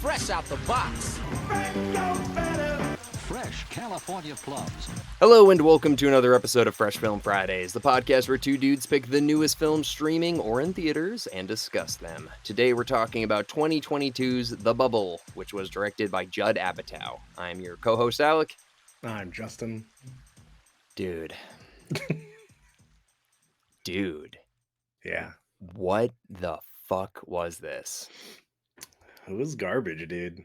fresh out the box. Fresh California plums. Hello and welcome to another episode of Fresh Film Fridays, the podcast where two dudes pick the newest films streaming or in theaters and discuss them. Today we're talking about 2022's The Bubble, which was directed by Judd Apatow. I'm your co-host Alec. I'm Justin. Dude. Yeah. What the fuck was this? It was garbage, dude.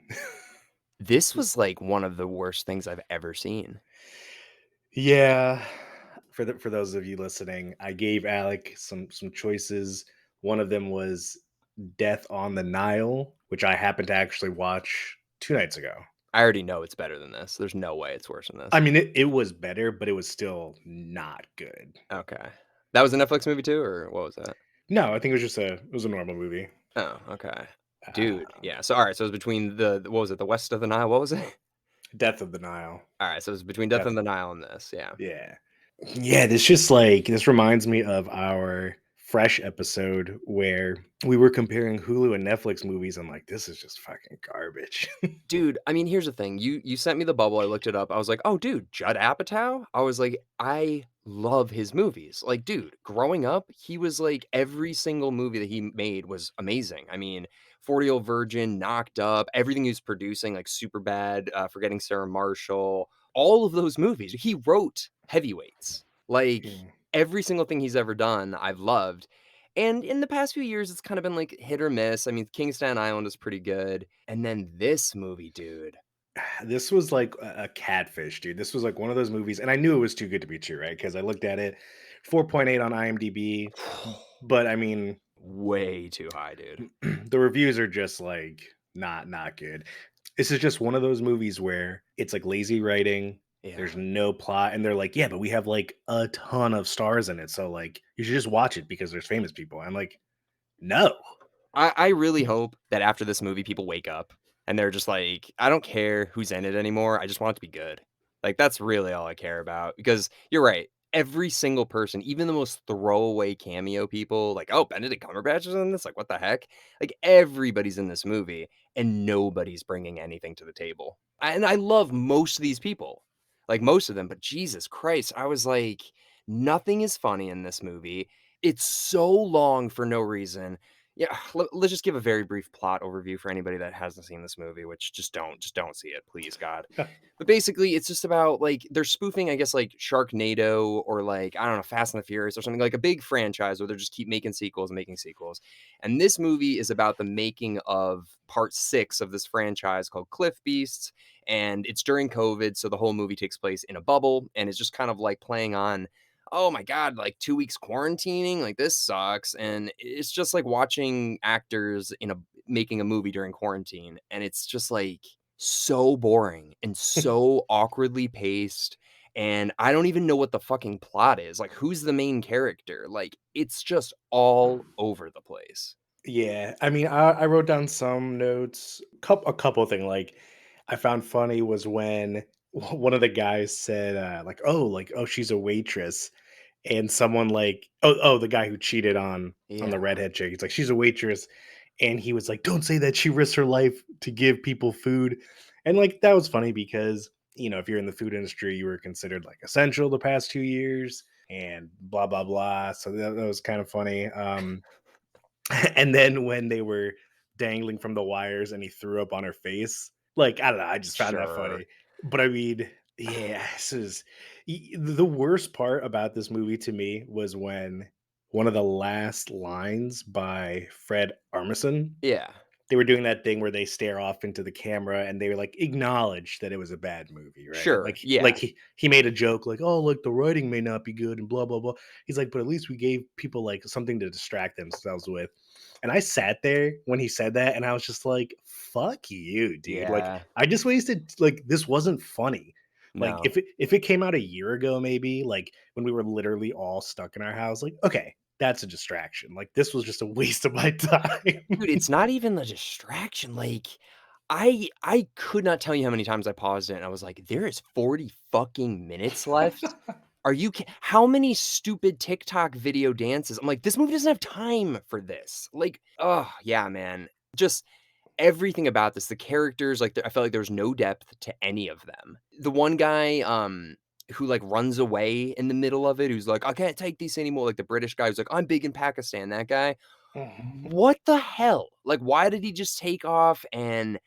This was like one of the worst things I've ever seen. Yeah. For those of you listening, I gave Alec some choices. One of them was Death on the Nile, which I happened to actually watch 2 nights ago. I already know it's better than this. There's no way it's worse than this. I mean, it was better, but it was still not good. Okay. That was a Netflix movie too, or what was that? No, I think it was just a normal movie. Oh, okay. Dude, yeah. So, all right. So it was between what was it? The West of the Nile? What was it? Death of the Nile. All right. So it was between Death of the Nile and this. Yeah. Yeah. Yeah. This reminds me of our Fresh episode where we were comparing Hulu and Netflix movies. I'm like, this is just fucking garbage. Dude, I mean, here's the thing. You sent me The Bubble. I looked it up. I was like, oh, dude, Judd Apatow? I was like, I love his movies. Like, dude, growing up, he was like, every single movie that he made was amazing. I mean, 40-Year-Old Virgin, Knocked Up, everything he was producing, like Superbad, Forgetting Sarah Marshall, all of those movies. He wrote Heavyweights. Like, every single thing he's ever done, I've loved. And in the past few years, it's kind of been like hit or miss. I mean, King of Staten Island is pretty good. And then this movie, dude. This was like a catfish, dude. This was like one of those movies. And I knew it was too good to be true, right? Because I looked at it, 4.8 on IMDb. But I mean, way too high, dude. The reviews are just like not good. This is just one of those movies where it's like lazy writing. Yeah. There's no plot, and they're like, yeah, but we have like a ton of stars in it, so like you should just watch it because there's famous people. I'm like, no. I really hope that after this movie, people wake up and they're just like, I don't care who's in it anymore. I just want it to be good. Like, that's really all I care about. Because you're right. Every single person, even the most throwaway cameo people, like, oh, Benedict Cumberbatch is in this? Like, what the heck? Like, everybody's in this movie, and nobody's bringing anything to the table. And I love most of these people. Like, most of them. But Jesus Christ, I was like, nothing is funny in this movie. It's so long for no reason. Yeah, let's just give a very brief plot overview for anybody that hasn't seen this movie, which just don't see it, please, God. But basically, it's just about, like, they're spoofing, I guess, like, Sharknado or, like, I don't know, Fast and the Furious or something, like a big franchise where they just keep making sequels and making sequels. And this movie is about the making of part 6 of this franchise called Cliff Beasts, and it's during COVID, so the whole movie takes place in a bubble, and it's just kind of, like, playing on, oh my God, like 2 weeks quarantining, like this sucks. And it's just like watching actors making a movie during quarantine. And it's just like so boring and so awkwardly paced. And I don't even know what the fucking plot is. Like, who's the main character? Like, it's just all over the place. Yeah. I mean, I wrote down some notes, a couple of things like I found funny was when one of the guys said oh, she's a waitress, and someone like the guy who cheated on the redhead chick, he's like, she's a waitress, and he was like, don't say that she risks her life to give people food. And like that was funny because, you know, if you're in the food industry, you were considered like essential the past 2 years and blah blah blah, so that was kind of funny. And then when they were dangling from the wires and he threw up on her face, like, I don't know, I just found that funny. But I mean, yeah, the worst part about this movie to me was when one of the last lines by Fred Armisen. Yeah. They were doing that thing where they stare off into the camera and they were like, acknowledge that it was a bad movie, right? Sure. Like, yeah. Like he made a joke like, oh, like the writing may not be good and blah, blah, blah. He's like, but at least we gave people like something to distract themselves with. And I sat there when he said that and I was just like, fuck you, dude. Yeah. Like, I just wasted, like, this wasn't funny. Like, No. if it came out a year ago, maybe, like when we were literally all stuck in our house, like, okay, that's a distraction. Like, this was just a waste of my time. Dude, it's not even the distraction. Like, I could not tell you how many times I paused it and I was like, there is 40 fucking minutes left. Are you how many stupid TikTok video dances? I'm like, this movie doesn't have time for this. Like, oh yeah, man. Just everything about this, the characters, like, I felt like there was no depth to any of them. The one guy, who, like, runs away in the middle of it, who's like, "I can't take this anymore," like, the British guy who's like, "I'm big in Pakistan," that guy. Mhm. What the hell? Like, why did he just take off, and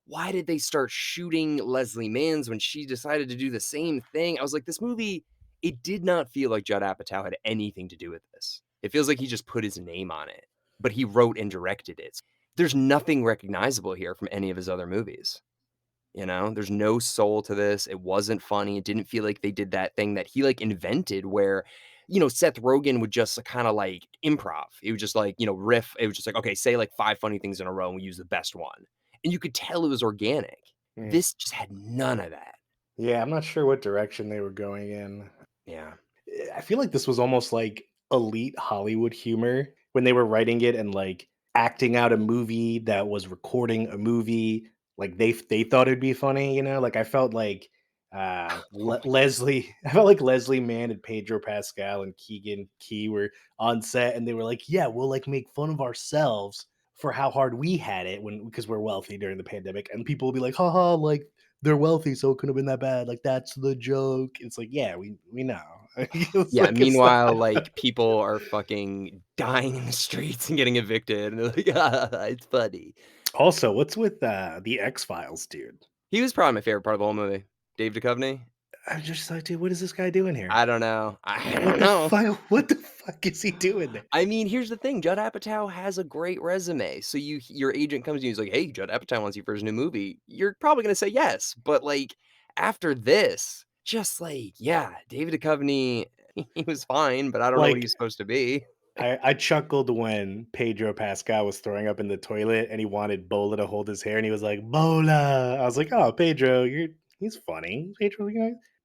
why did they start shooting Leslie Manns when she decided to do the same thing? I was like, this movie, it did not feel like Judd Apatow had anything to do with this. It feels like he just put his name on it, but he wrote and directed it. There's nothing recognizable here from any of his other movies. You know, there's no soul to this. It wasn't funny. It didn't feel like they did that thing that he like invented where, Seth Rogen would just kind of like improv. He would just like, riff. It was just like, okay, say like five funny things in a row and we use the best one. And you could tell it was organic. Mm. This just had none of that. Yeah, I'm not sure what direction they were going in. Yeah. I feel like this was almost like elite Hollywood humor when they were writing it and like acting out a movie that was recording a movie. Like they thought it'd be funny, you know. Like I felt like Oh my Leslie, I felt like Leslie Mann and Pedro Pascal and Keegan Key were on set, and they were like, "Yeah, we'll like make fun of ourselves for how hard we had it when because we're wealthy during the pandemic," and people will be like, "Haha, like they're wealthy, so it couldn't have been that bad. Like that's the joke." It's like, yeah, we know. It's Yeah, like it's not. meanwhile, like, people are fucking dying in the streets and getting evicted, and they're like, "Ah, it's funny." Also, what's with the X Files, dude? He was probably my favorite part of the whole movie. Dave Duchovny? I'm just like, dude, what is this guy doing here? I don't know. I What don't the know. fuck? What the fuck is he doing there? I mean, here's the thing, Judd Apatow has a great resume, so your agent comes to you, he's like, "Hey, Judd Apatow wants you for his new movie." You're probably gonna say yes, but, like, after this, just like, yeah, David Duchovny, he was fine, but I don't know what Like, he's supposed to be. I chuckled when Pedro Pascal was throwing up in the toilet and he wanted Bola to hold his hair and he was like, Bola. I was like, oh, Pedro, he's funny. Pedro,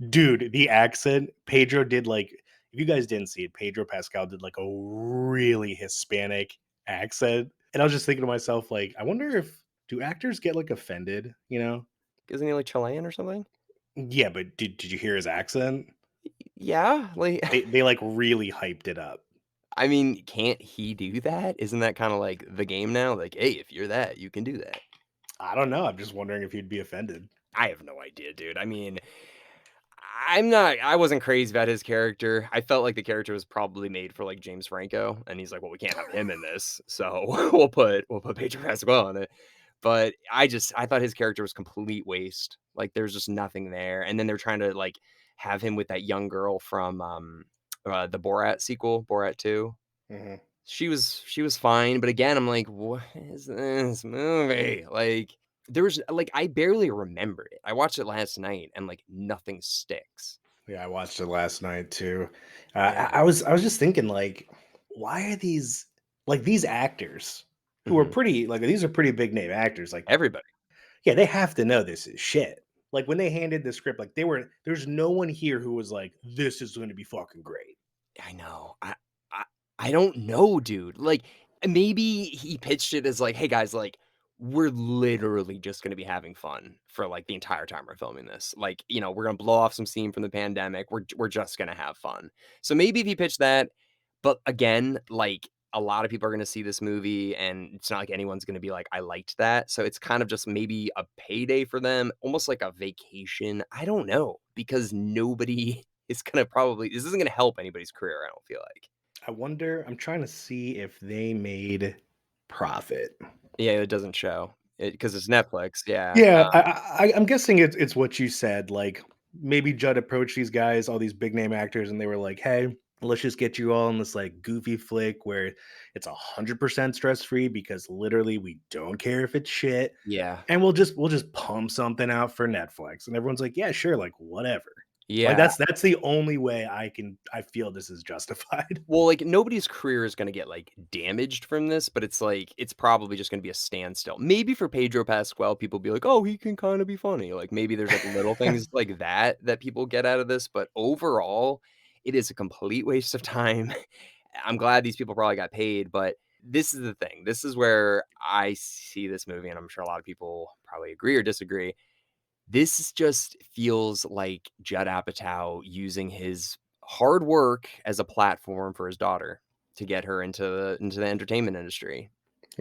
dude, the accent Pedro did like, if you guys didn't see it, Pedro Pascal did like a really Hispanic accent. And I was just thinking to myself, like, I wonder if do actors get like offended, you know? Isn't he, like, Chilean or something? Yeah, but did you hear his accent? Yeah, like, They like really hyped it up. I mean, can't he do that? Isn't that kinda like the game now? Like, "Hey, if you're that, you can do that." I don't know. I'm just wondering if he'd be offended. I have no idea, dude. I mean, I wasn't crazy about his character. I felt like the character was probably made for, like, James Franco, and he's like, "Well, we can't have him in this, so we'll put Pedro Pascal on it." But I thought his character was complete waste. Like, there's just nothing there, and then they're trying to, like, have him with that young girl from, the Borat sequel, Borat 2. Mhm. She was fine, but again, I'm like, "What is this movie?" Like, there was like, I barely remember it. I watched it last night and, like, nothing sticks. Yeah, I watched it last night too. Yeah. I was just thinking, like, why are these actors who are Mhm. pretty like these are pretty big name actors, like, Everybody. yeah, they have to know this is shit. Like when they handed the script, like there's no one here who was like, this is going to be fucking great. I know. I I don't know, dude. Like, maybe he pitched it as like, "Hey, guys, like, we're literally just gonna be having fun for, like, the entire time we're filming this. Like, we're gonna blow off some steam from the pandemic. We're just gonna have fun." So maybe if he pitched that, but again, like, a lot of people are gonna see this movie, and it's not like anyone's gonna be like, "I liked that." So it's kind of just maybe a payday for them, almost like a vacation. I don't know, because nobody is gonna probably this isn't gonna help anybody's career, I don't feel like. I wonder. I'm trying to see if they made profit. Yeah, it doesn't show. Because it's Netflix, yeah, Yeah, I'm guessing it's what you said. Like maybe Judd approached these guys, all these big name actors, and they were like, "Hey, let's just get you all in this like goofy flick where it's 100% stress free because literally we don't care if it's shit, yeah, and we'll just pump something out for Netflix." And everyone's like, "Yeah, sure, like whatever." Like yeah. that's the only way I feel this is justified. Well, like, nobody's career is gonna get, like, damaged from this, but it's like, it's probably just gonna be a standstill. Maybe for Pedro Pascal, people be like, "Oh, he can kinda be funny." Like, maybe there's, like, little things like that that people get out of this, but overall, it is a complete waste of time. I'm glad these people probably got paid, but this is the thing. This is where I see this movie, and I'm sure a lot of people probably agree or disagree. This just feels like Judd Apatow using his hard work as a platform for his daughter to get her into the entertainment industry.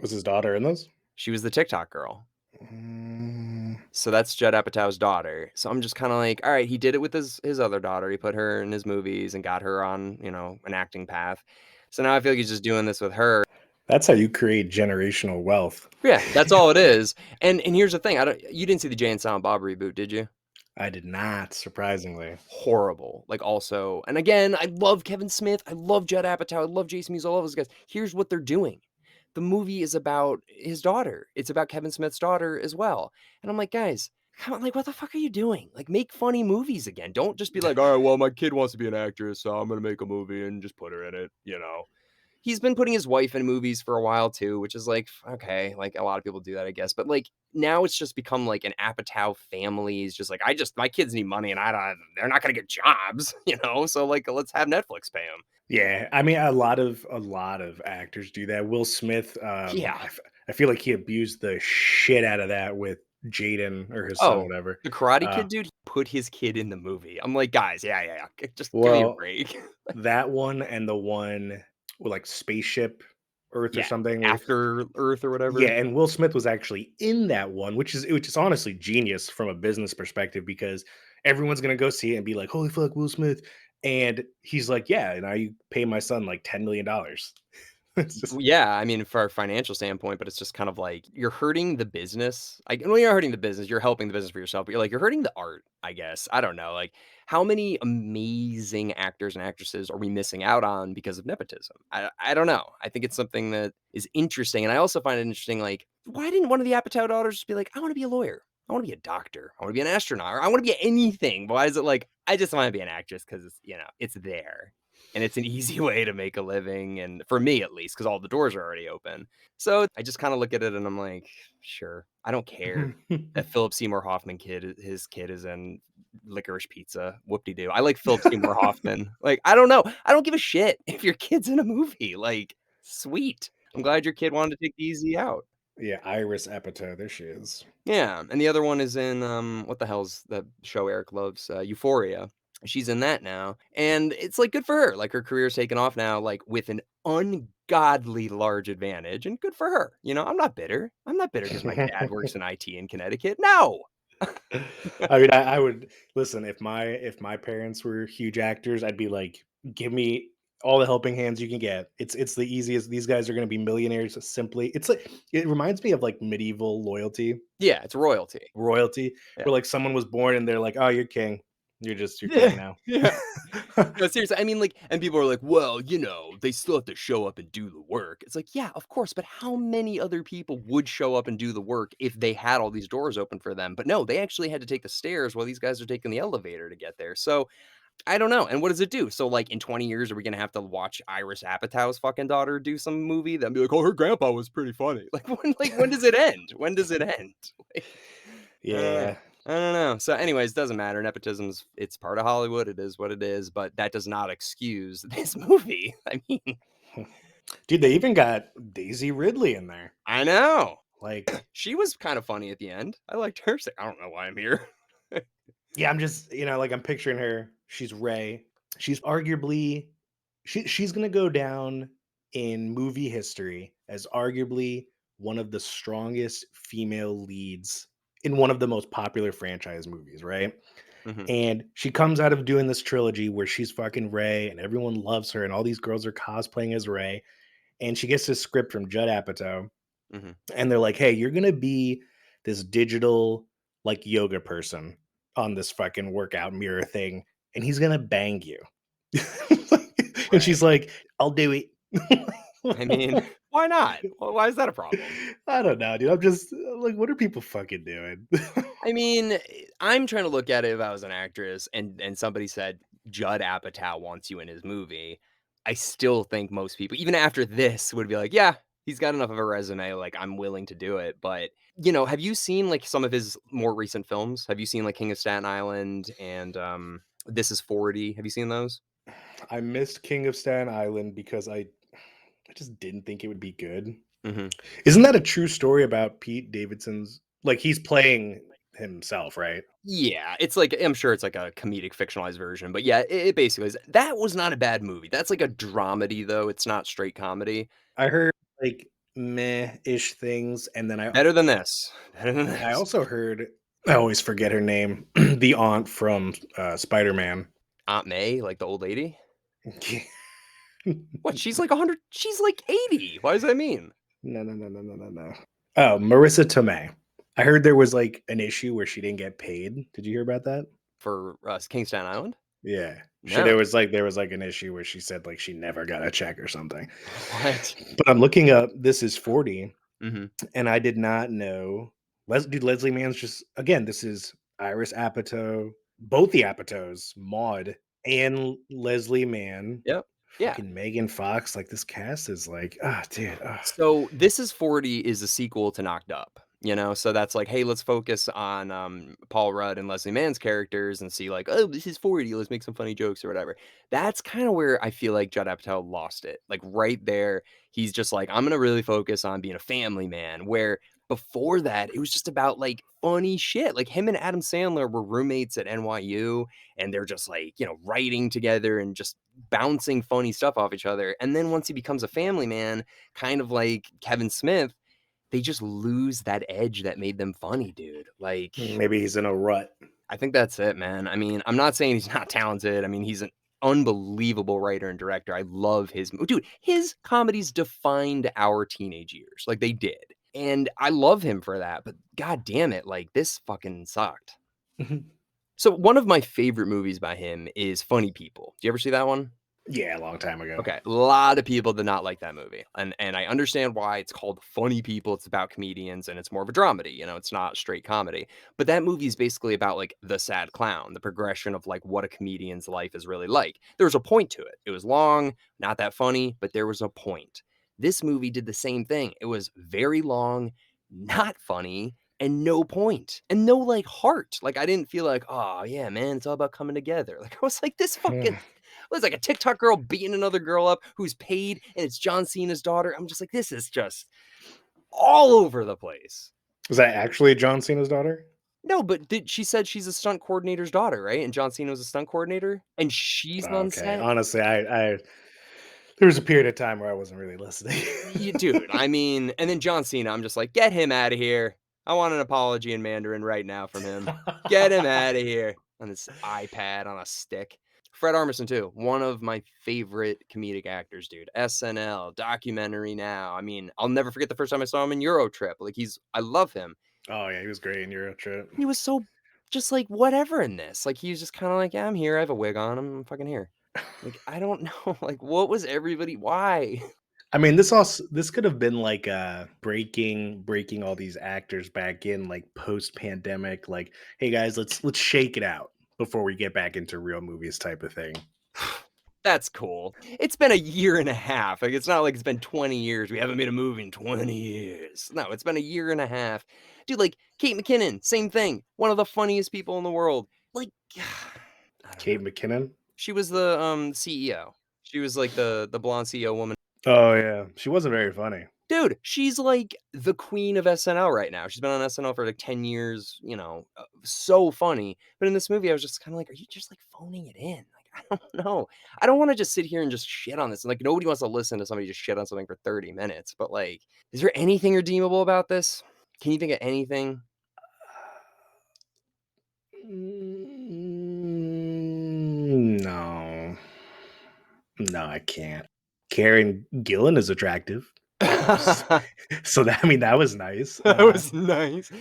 Was his daughter in this? She was the TikTok girl. Mm, So that's Judd Apatow's daughter. So I'm just kinda like, all right, he did it with his other daughter. He put her in his movies and got her on, an acting path. So now I feel like he's just doing this with her. that's how you create generational wealth. Yeah, that's all it is. And here's the thing, you didn't see the Jay and Silent Bob reboot, did you? I did not, surprisingly. Horrible. Like, also and again, I love Kevin Smith, I love Judd Apatow, I love Jason Mewes, I love those guys. Here's what they're doing. The movie is about his daughter. It's about Kevin Smith's daughter as well. And I'm like, "Guys, come on, like, what the fuck are you doing? Like, make funny movies again. Don't just be like, 'All right, well, my kid wants to be an actress, so I'm gonna make a movie and just put her in it,'" you know? He's been putting his wife in movies for a while too, which is like, okay, like a lot of people do that, I guess. But like now it's just become like an Apatow family is just like, my kids need money and they're not going to get jobs, So like, let's have Netflix pay them. Yeah, I mean, a lot of actors do that. Will Smith, Yeah. I feel like he abused the shit out of that with Jaden or his son, Oh, whatever. the Karate Uh, Kid dude put his kid in the movie. I'm like, guys, yeah. Just give me a well, break. that one and the one with like Spaceship Earth or Yeah. something, where After Earth or yeah, whatever. and Will Smith was actually in that one, which is honestly genius from a business perspective because everyone's gonna go see it and be like, "Holy fuck, Will Smith!" And he's like, "Yeah, and I pay my son like $10 million." It's just Yeah, I mean, for a financial standpoint, but it's just kind of like you're hurting the business. Like, well, you're not hurting the business, you're helping the business for yourself, but you're hurting the art, I guess. I don't know. Like, how many amazing actors and actresses are we missing out on because of nepotism? I don't know. I think it's something that is interesting. And I also find it interesting, like, why didn't one of the Apatow daughters just be like, I want to be a lawyer? I want to be a doctor. I want to be an astronaut. Or I want to be anything. Why is it like, I just want to be an actress because it's there and it's an easy way to make a living, and for me at least, because all the doors are already open. So I just kind of look at it and I'm like, sure, I don't care that Philip Seymour Hoffman his kid is in Licorice Pizza. Whoop-de-doo. I like Philip Seymour Hoffman. Like, I don't know. I don't give a shit if your kid's in a movie. Like, sweet. I'm glad your kid wanted to take the easy out. Yeah, Iris Apatow, there she is. Yeah, and the other one is in, what the hell's that show Eric loves? Euphoria. She's in that now, and it's, like, good for her, like, her career's taken off now, like, with an ungodly large advantage, and good for her, I'm not bitter. I'm not bitter because my dad works in IT in Connecticut. No! I mean, I would listen if my parents were huge actors, I'd be like, give me all the helping hands you can get. It's the easiest. These guys are going to be millionaires simply. It's like it reminds me of like medieval Yeah, it's royalty. royalty, Yeah. where like someone was born and they're like, oh, you're king. You're king Yeah, now. yeah. No, seriously, I mean, like and people are like, "Well, they still have to show up and do the work." It's like, yeah, of course, but how many other people would show up and do the work if they had all these doors open for them? But no, they actually had to take the stairs while these guys are taking the elevator to get there. So, I don't know. And what does it do? So, like, in 20 years, are we gonna have to watch Iris Apatow's fucking daughter do some movie that'd be like, "Oh, her grandpa was pretty funny." Like, when does it end? When does it end? Like, I don't know. Yeah, I don't know. So, anyways, doesn't matter. It's part of Hollywood. It is what it is, but that does not excuse this movie. I mean, dude, they even got Daisy Ridley in there. I know. Like, She was kind of funny at the end. I liked her. She's like, I don't know why I'm here. yeah, I'm just like I'm picturing her. She's Ray. She's arguably she's gonna go down in movie history as arguably one of the strongest female leads in one of the most popular franchise movies, right? Hmm. And she comes out of doing this trilogy where she's fucking Ray and everyone loves her and all these girls are cosplaying as Ray. And she gets this script from Judd Apatow Hmm. and they're like, "Hey, you're gonna be this digital like yoga person on this fucking workout mirror thing, and he's gonna bang you." And Right. she's like, "I'll do it." I mean, why not? Well, why is that a problem? I don't know, dude. I'm just like, what are people fucking doing? I mean, I'm trying to look at it if I was an actress and somebody said Judd Apatow wants you in his movie. I still think most people, even after this, would be like, yeah, he's got enough of a resume. Like, I'm willing to do it. But, have you seen like some of his more recent films? Have you seen like King of Staten Island and This Is 40? Have you seen those? I missed King of Staten Island because I just didn't think it would be good. Hmm. Isn't that a true story about Pete Davidson's? Like he's playing himself, right? Yeah, it's like I'm sure it's like a comedic fictionalized version, but yeah, it basically is. That was not a bad movie. That's like a dramedy though. It's not straight comedy. I heard like meh-ish things, and then Better than this. Better than I this. also heard I always forget her name, the aunt from, Spider-Man. Aunt May, like the old lady? What, she's like 100 she's like 80. Why does that mean? No, no, no, no, no, no, no. Oh, Marissa Tomei. I heard there was, like, an issue where she didn't get paid. Did you hear about that? For, Kingston Island? Yeah. She No. there was, like, an issue where she said, like, she never got a check or something. What? But I'm looking up This Is 40, Mhm. and I did not know dude, Leslie Mann's just again, this is Iris Apatow, both the Apatows, Maude and Leslie Mann, Yep. Yeah. fucking Megan Fox, like, this cast is like, ah, dude, So, This Is 40 is a sequel to Knocked Up, you know? So that's like, "Hey, let's focus on, Paul Rudd and Leslie Mann's characters and see like, oh, this is 40, let's make some funny jokes or whatever." That's kinda where I feel like Judd Apatow lost it. Like, right there, he's just like, "I'm gonna really focus on being a family man," where before that, it was just about, like, funny shit. Like, him and Adam Sandler were roommates at NYU, and they're just, like, writing together and just bouncing funny stuff off each other, and then once he becomes a family man, kind of like Kevin Smith, they just lose that edge that made them funny, dude. Like, maybe he's in a rut. I think that's it, man. I mean, I'm not saying he's not talented. I mean, he's an unbelievable writer and director. I love his dude, his comedies defined our teenage years. Like they did. And I love him for that, but god damn it, like this fucking sucked. So one of my favorite movies by him is Funny People. Do you ever see that one? Yeah, a long time ago. Okay, a lot of people did not like that movie, and I understand why. It's called Funny People, it's about comedians, and it's more of a dramedy, it's not straight comedy, but that movie is basically about, like, the sad clown, the progression of, like, what a comedian's life is really like. There was a point to it. It was long, not that funny, but there was a point. This movie did the same thing. It was very long, not funny, and no point, and no, like, heart. Like, I didn't feel like, "Oh, yeah, man, it's all about coming together." Like, I was like, "This fucking" was like a TikTok girl beating another girl up who's paid, and it's John Cena's daughter. I'm just like, this is just all over the place. Was that actually John Cena's daughter? No, but she said she's a stunt coordinator's daughter, right? And John Cena was a stunt coordinator, and she's on Okay, set. honestly, I there was a period of time where I wasn't really listening. Dude, I mean, and then John Cena, I'm just like, get him out of here. I want an apology in Mandarin right now from him. Get him out of here on this iPad on a stick. Fred Armisen too, one of my favorite comedic actors, dude. SNL, documentary now. I mean, I'll never forget the first time I saw him in Eurotrip. Like I love him. Oh, yeah, he was great in Euro Trip. He was so just like whatever in this. Like he was just kind of like, yeah, I'm here. I have a wig on. I'm fucking here. Like I don't know. Like what was everybody? Why? I mean, this could have been like breaking all these actors back in like post pandemic. Like, hey guys, let's shake it out before we get back into real movies type of thing. That's cool. It's been a year and a half. Like, it's not like it's been 20 years. We haven't made a movie in 20 years. No, it's been a year and a half. Dude, like Kate McKinnon, same thing. One of the funniest people in the world. Like, I don't know. Kate McKinnon. She was the CEO. She was like the blonde CEO woman. Oh yeah, she wasn't very funny. Dude, she's like the queen of SNL right now. She's been on SNL for like 10 years, so funny. But in this movie, I was just kind of like, are you just like phoning it in? Like, I don't know. I don't want to just sit here and just shit on this. Like, nobody wants to listen to somebody just shit on something for 30 minutes. But like, is there anything redeemable about this? Can you think of anything? No, no, I can't. Karen Gillan is attractive, That so that I mean that was nice. was nice.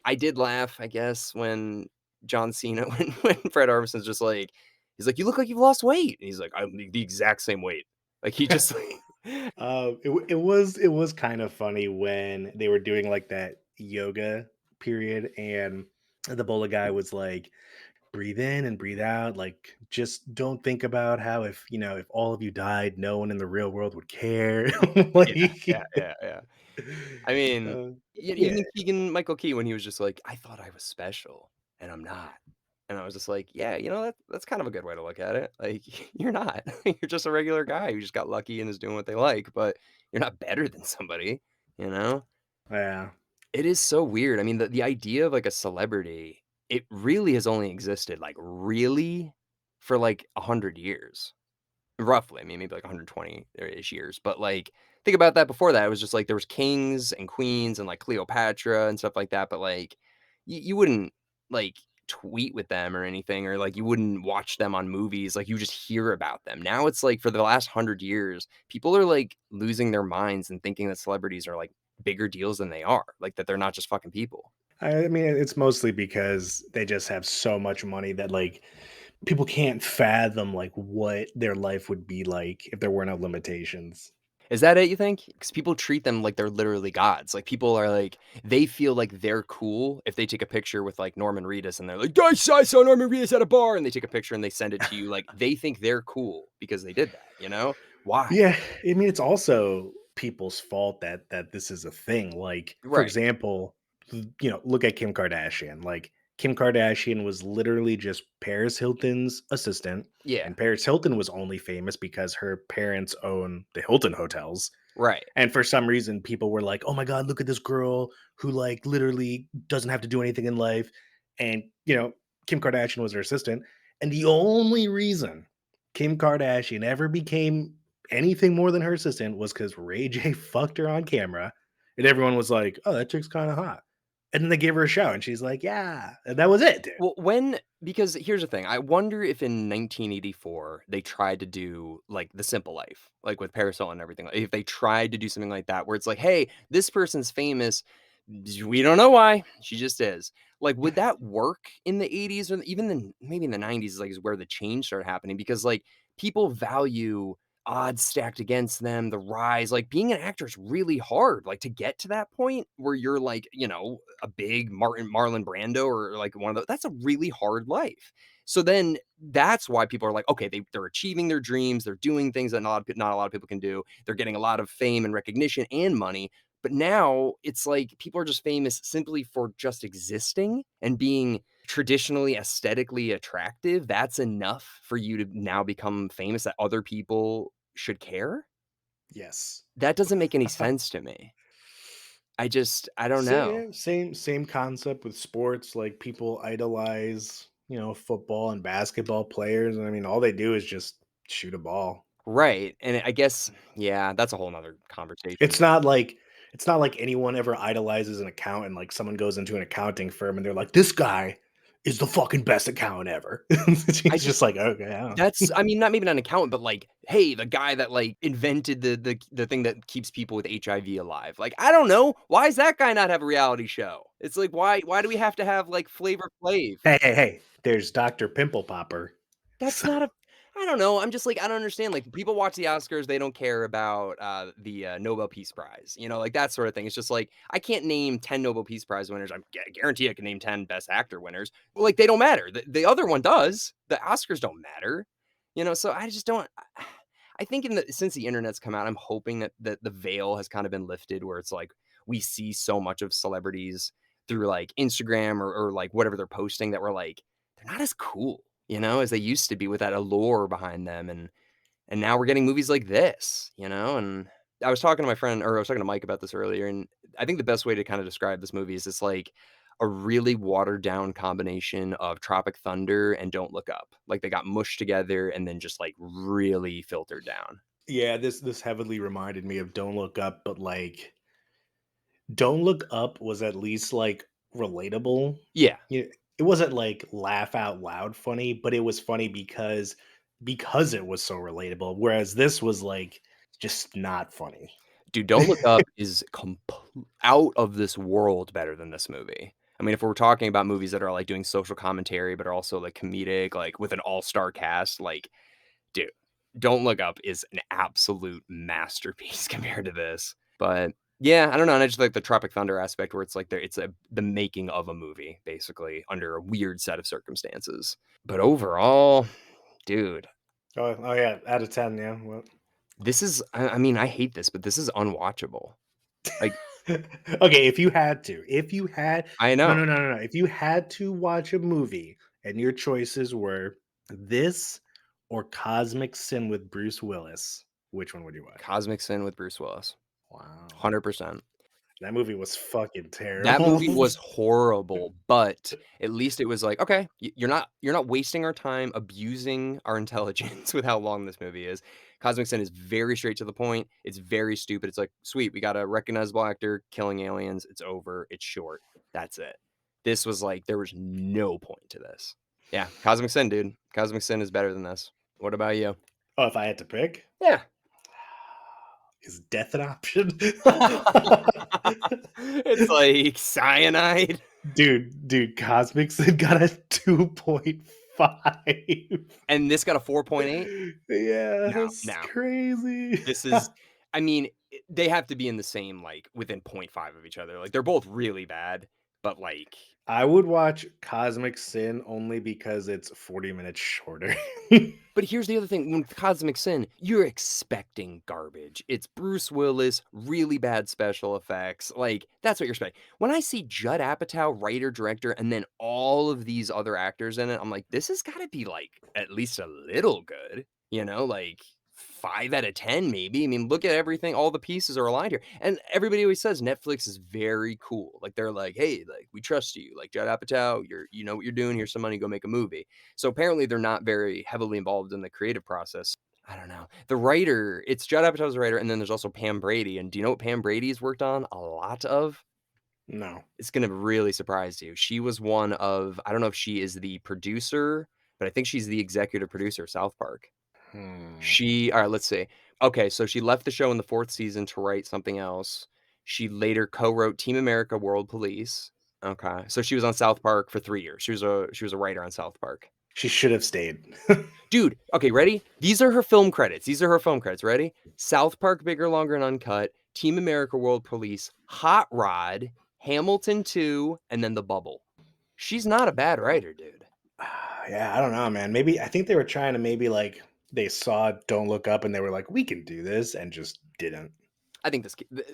I did laugh, I guess, when John Cena, when Fred Armisen's just like, he's like, "You look like you've lost weight." And he's like, "I'm the exact same weight." Like he just like, It was kind of funny when they were doing like that yoga period, and the bowler guy was like, "Breathe in and breathe out. Like, just don't think about how if all of you died, no one in the real world would care." yeah, Like, yeah. I mean, uh, yeah. even Keegan Michael Key when he was just like, "I thought I was special, and I'm not." And I was just like, "Yeah, that's kind of a good way to look at it. Like, you're not. You're just a regular guy who just got lucky and is doing what they like, but you're not better than somebody, you know?" Yeah. It is so weird. I mean, the idea of, like, a celebrity, it really has only existed, like, really for, like, 100 years, roughly. I mean, maybe, like, 120 ish years, but, like, think about that before that, it was just like there was kings and queens and like Cleopatra and stuff like that, but like you wouldn't like tweet with them or anything, or like you wouldn't watch them on movies, like you just hear about them. Now it's like for the last 100 years, people are like losing their minds and thinking that celebrities are like bigger deals than they are, like that they're not just fucking people. I mean, it's mostly because they just have so much money that like people can't fathom like what their life would be like if there were no limitations. Is that it, you think? Because people treat them like they're literally gods. Like, people are like they feel like they're cool if they take a picture with, like, Norman Reedus, and they're like, I saw Norman Reedus at a bar," and they take a picture and they send it to you, like, they think they're cool because they did that, you know? Why? Yeah, I mean, it's also people's fault that this is a thing. Like, for Right. example, look at Kim Kardashian. Like, Kim Kardashian was literally just Paris Hilton's assistant, Yeah. and Paris Hilton was only famous because her parents own the Hilton hotels. Right. And for some reason, people were like, "Oh my god, look at this girl who like literally doesn't have to do anything in life." And Kim Kardashian was her assistant, and the only reason Kim Kardashian ever became anything more than her assistant was because Ray J fucked her on camera, and everyone was like, "Oh, that chick's kind of hot." And then they gave her a show, and she's like, "Yeah," and that was it, dude. Well, because here's the thing, I wonder if in 1984 they tried to do, like, The Simple Life, like, with Paris Hilton and everything, like, if they tried to do something like that where it's like, "Hey, this person's famous, we don't know why, she just is." Like, would that work in the '80s or even then maybe in the '90s, like, is where the change started happening because, like, people value odds stacked against them, the rise, like, being an actor is really hard, like, to get to that point where you're, like, a big Marlon Brando or, like, one of those that's a really hard life. So then that's why people are like, okay, they're achieving their dreams, they're doing things that not a lot of people can do, they're getting a lot of fame and recognition and money, but now it's like people are just famous simply for just existing and being traditionally aesthetically attractive. That's enough for you to now become famous that other people should care? Yes. That doesn't make any sense to me. I don't know. Same concept with sports. Like people idolize, football and basketball players, and I mean, all they do is just shoot a ball. Right, and I guess yeah, that's a whole whole 'nother conversation. It's not like it's not like anyone ever idolizes an accountant. Like someone goes into an accounting firm and they're like, "This guy is the fucking best accountant ever." I It's just just like, okay, I don't know. that's I mean, not maybe not an accountant, but, like, hey, the guy that, like, invented the thing that keeps people with HIV alive. Like, I don't know, why does that guy not have a reality show? It's like, why do we have to have, like, Flavor Flav? Hey, hey, hey! There's Doctor Pimple Popper. That's So, not a I don't know, I'm just like, I don't understand, like, people watch the Oscars, they don't care about, Nobel Peace Prize, like, that sort of thing. It's just like, I can't name 10 Nobel Peace Prize winners, I guarantee I can name 10 Best Actor winners. Well, like, they don't matter. The other one does. The Oscars don't matter, so I just don't I think since the internet's come out, I'm hoping that the veil has kind of been lifted where it's like, we see so much of celebrities through, like, Instagram or, like, whatever they're posting that we're like, they're not as cool, as they used to be with that allure behind them, and now we're getting movies like this, and I was talking to my friend or I was talking to Mike about this earlier, and I think the best way to kinda describe this movie is it's like a really watered down combination of Tropic Thunder and Don't Look Up. Like, they got mushed together and then just, like, really filtered down. yeah, this heavily reminded me of Don't Look Up, but like Don't Look Up was at least, like, relatable. Yeah. It wasn't, like, laugh out loud funny, but it was funny because it was so relatable, whereas this was, like, just not funny. Dude, Don't Look Up is out of this world better than this movie. I mean, if we're talking about movies that are, like, doing social commentary, but are also, like, comedic, like, with an all-star cast, like, dude, Don't Look Up is an absolute masterpiece compared to this. But, yeah, I don't know, and I just like the Tropic Thunder aspect where it's like the making of a movie, basically, under a weird set of circumstances. But overall, dude, Oh, yeah, out of 10, yeah, well this is I mean, I hate this, but this is unwatchable. Like, Okay, if you had I no, know. no, no, no, no, if you had to watch a movie and your choices were this or Cosmic Sin with Bruce Willis, which one would you watch? Cosmic Sin with Bruce Willis. Wow. 100%. That movie was fucking That terrible. movie was horrible, but at least it was like, "Okay, you're not wasting our time abusing our intelligence with how long this movie is. Cosmic Sin is very straight to the point. It's very stupid. It's like, sweet, we got a recognizable actor killing aliens. It's over. It's short. That's it. This was like, there was no point to this. Yeah, Cosmic Sin, dude. Cosmic Sin is better than this. What about you? Oh, if I had to pick, Yeah. is death an option? It's like cyanide. Dude, Cosmic Sin got a 2.5. And this got a 4.8. Yeah, No, that's no. crazy. This is, I mean, they have to be in the same, like, within 0.5 of each other. Like, they're both really bad, but like, I would watch Cosmic Sin only because it's 40 minutes shorter. but here's the other thing. With Cosmic Sin, you're expecting garbage. It's Bruce Willis, really bad special effects. Like, that's what you're expecting. When I see Judd Apatow, writer, director, and then all of these other actors in it, I'm like, this has got to be, like, at least a little good. You know, like 5 out of 10, maybe. I mean, look at everything. All the pieces are aligned here. And everybody always says Netflix is very cool. Like, they're like, hey, like, we trust you. Like, Judd Apatow, you know what you're doing. Here's some money. Go make a movie. So apparently they're not very heavily involved in the creative process. I don't know. The writer, it's Judd Apatow's the writer, and then there's also Pam Brady. And do you know what Pam Brady's worked on a lot of? No. It's going to really surprise you. She was one of, I don't know if she is the producer, but I think she's the executive producer of South Park. All right, let's see. Okay, so she left the show in the 4th season to write something else. She later co-wrote Team America: World Police. Okay, so she was on South Park for 3 years. She was a writer on South Park. She should have stayed. Dude, okay, ready? These are her film credits. Ready? South Park: Bigger, Longer, and Uncut, Team America: World Police, Hot Rod, Hamilton 2, and then The Bubble. She's not a bad writer, dude. Yeah, I don't know, man. Maybe I think they were trying to like they saw Don't Look Up and they were like, we can do this, and just didn't. I think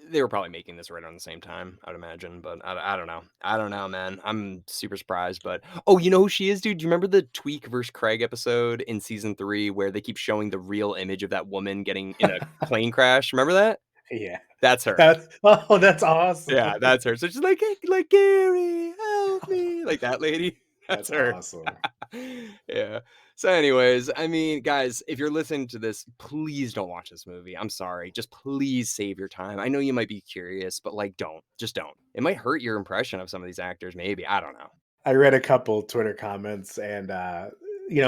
they were probably making this right around the same time, I'd imagine, but I don't know. I don't know, man. I'm super surprised, but oh, you know who she is, dude? Do you remember the Tweak versus Craig episode in season 3 where they keep showing the real image of that woman getting in a plane crash? Remember that? Yeah. That's her. That's awesome. Yeah, that's her. So she's like, hey, like, Gary, help me. Like that lady. That's her. Awesome. Yeah. So anyways, I mean, guys, if you're listening to this, please don't watch this movie. I'm sorry. Just please save your time. I know you might be curious, but like, don't. Just don't. It might hurt your impression of some of these actors, maybe. I don't know. I read a couple Twitter comments and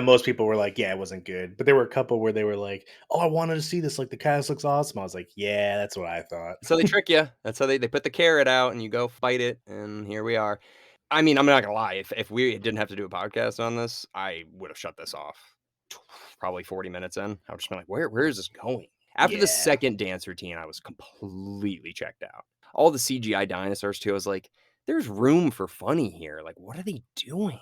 most people were like, yeah, it wasn't good. But there were a couple where they were like, oh, I wanted to see this. Like, the cast looks awesome. I was like, yeah, that's what I thought. So they trick you. That's how they put the carrot out and you go fight it. And here we are. I mean, I'm not gonna lie. If we didn't have to do a podcast on this, I would have shut this off probably 40 minutes in. I would just be like, where is this going? After the second dance routine, I was completely checked out. All the CGI dinosaurs too. I was like, there's room for funny here. Like, what are they doing?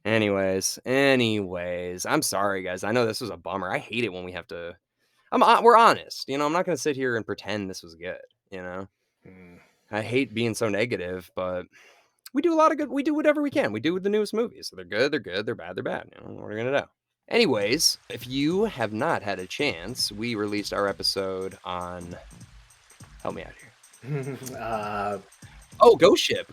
Anyways, I'm sorry, guys. I know this was a bummer. I hate it when we have to. We're honest. You know, I'm not gonna sit here and pretend this was good. You know, I hate being so negative, but we do a lot of good. We do whatever we can. We do with the newest movies. So they're good, they're good. They're bad, they're bad. You know, what are we gonna do? Anyways, if you have not had a chance, we released our episode on. Help me out here. Ghost Ship.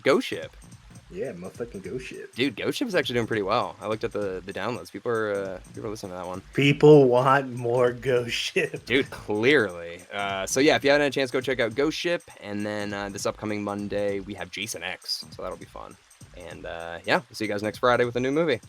Yeah, motherfucking Ghost Ship. Dude, Ghost Ship is actually doing pretty well. I looked at the downloads. People are listening to that one. People want more Ghost Ship. Dude, clearly. So yeah, if you haven't had a chance, go check out Ghost Ship. And then this upcoming Monday, we have Jason X. So that'll be fun. And yeah, we'll see you guys next Friday with a new movie.